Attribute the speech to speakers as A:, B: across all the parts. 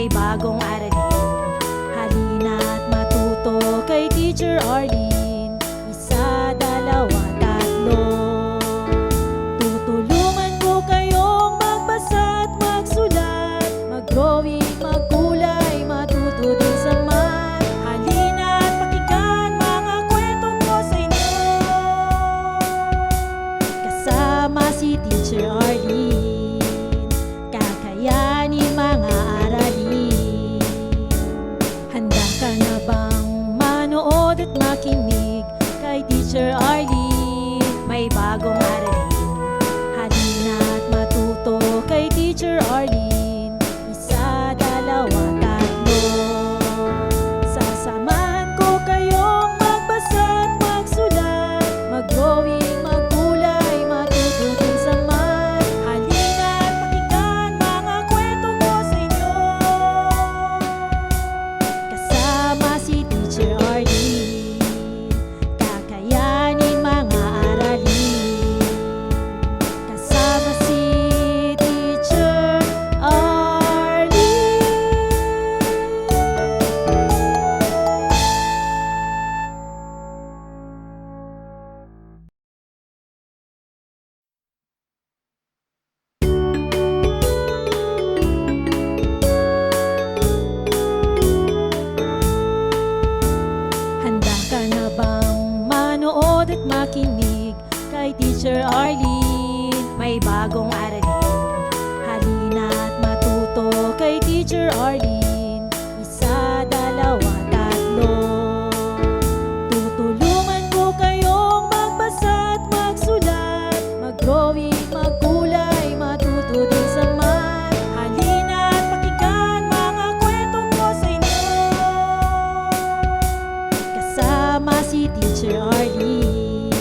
A: may bagong aralin. Halina't matuto kay Teacher Arlene. Isa, dalawa, tatlo. Tutulungan ko kayong magbasa at magsulat, mag-drawing, magkulay, matuto din sa math. Halina't pakinggan mga kwento ko sa inyo. Kasama si Teacher Arlene, kakayanin mga aralin. Handa ka na bang manood at makinig kay Teacher Arlene? May bagong aralin. Halina't matuto kay Teacher Arlene. Isa, dalawa, tatlo. Sasamahan ko kayong magbasa at magsulat, mag-drawing, magkulay, matuto din sa math. Halina't pakinggan mga kwento ko sa inyo. Kasama si Teacher Arlene, kakayanin mga aralin. Kasama si Teacher Arlene. Handa ka na bang manood at makinig kay Teacher Arlene? May bagong aralin. Halina't matuto kay Teacher Arlene. Isa, dalawa, tatlo. Tutulungan ko kayong magbasa at magsulat, mag-drawing, magkulay, matuto din sa math. Halina't pakinggan mga kwento ko sa inyo. Kasama si Teacher Arlene,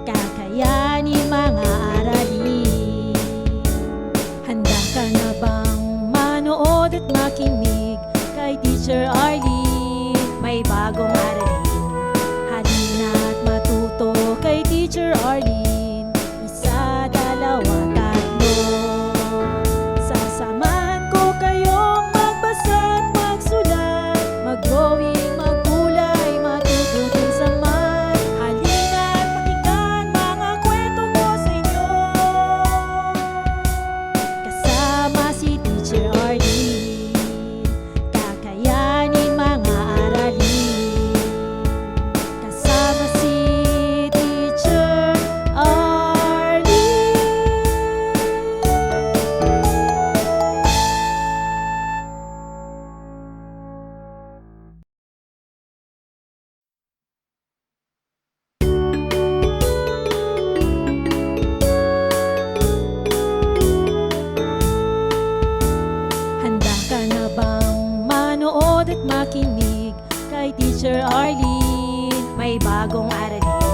A: kakayanin mga aralin. Handa ka na bang manood at makinig kay Teacher Arlene? May bagong aralin. Halina't matuto kay Teacher Arlene. Isa, dalawa, tatlo. Sasamahan ko kayong magbasa at magsulat, mag-drawing, magkulay, matuto din sa math. Halina't pakinggan mga kwento ko sa inyo. Kasama si Teacher Arlene, kakayanin mga aralin. Kasama si Teacher Arlene. Handa ka na bang manood at makinig kay Teacher Arlene? May bagong aralin.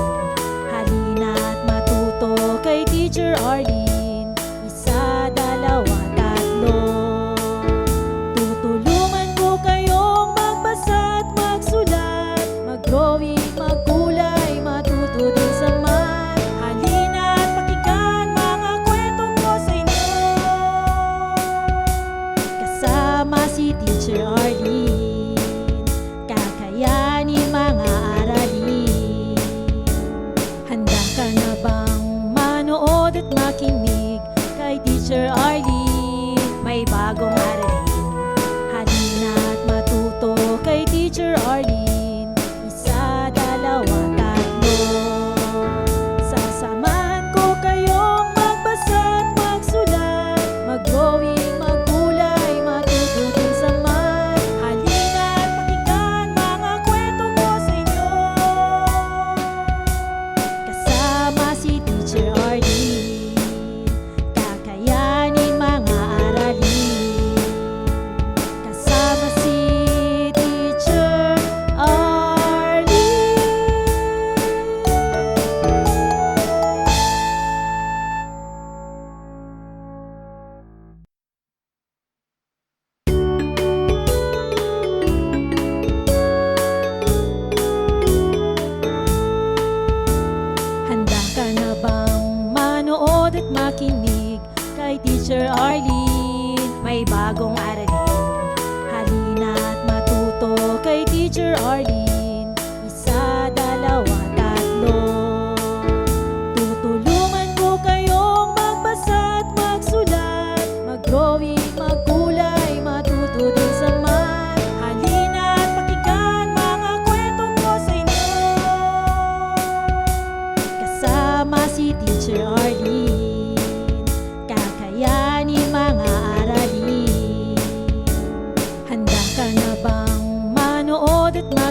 A: Halina't matuto kay Teacher Arlene. Isa, dalawa, tatlo. Tutulungan ko kayong magbasa at magsulat, mag-drawing, magkulay, matuto din sa math. Halina't pakinggan mga kwento ko sa inyo. Kasama si Teacher Arlene, kakayanin mga aralin. Handa ka na bang manood at makinig kay Teacher Arlene? May bagong aralin. Halina't matuto kay Teacher Arlene. Isa, dalawa, tatlo. Sasamahan ko kayong magbasa at magsulat, mag-drawing, magkulay, matuto din sa math.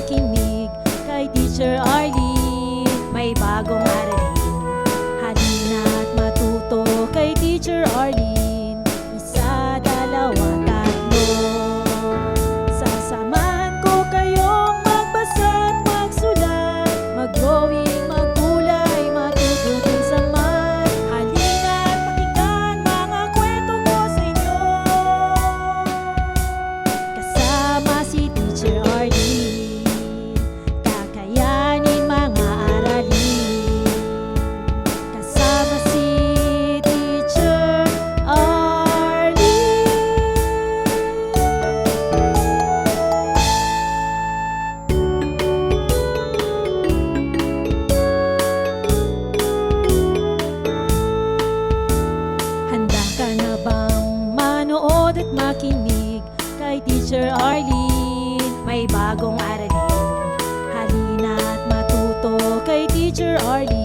A: makinig kay Teacher Arlene. May bagong aralin, halina't matuto kay Teacher Arlene. Isa, dalawa, tatlo. Sasamahan ko kayong magbasa at magsulat, mag-drawing, maggulay, matututin sa math. Halina't pakinggan mga kwento ko sa inyo, kasama si Teacher Arlene. Kakayanin mga aralin, kasama si Teacher Arlene. Handa ka na bang manood at makinig kay Teacher Arlene? May bagong aralin, halina't matuto kay Teacher Arlene.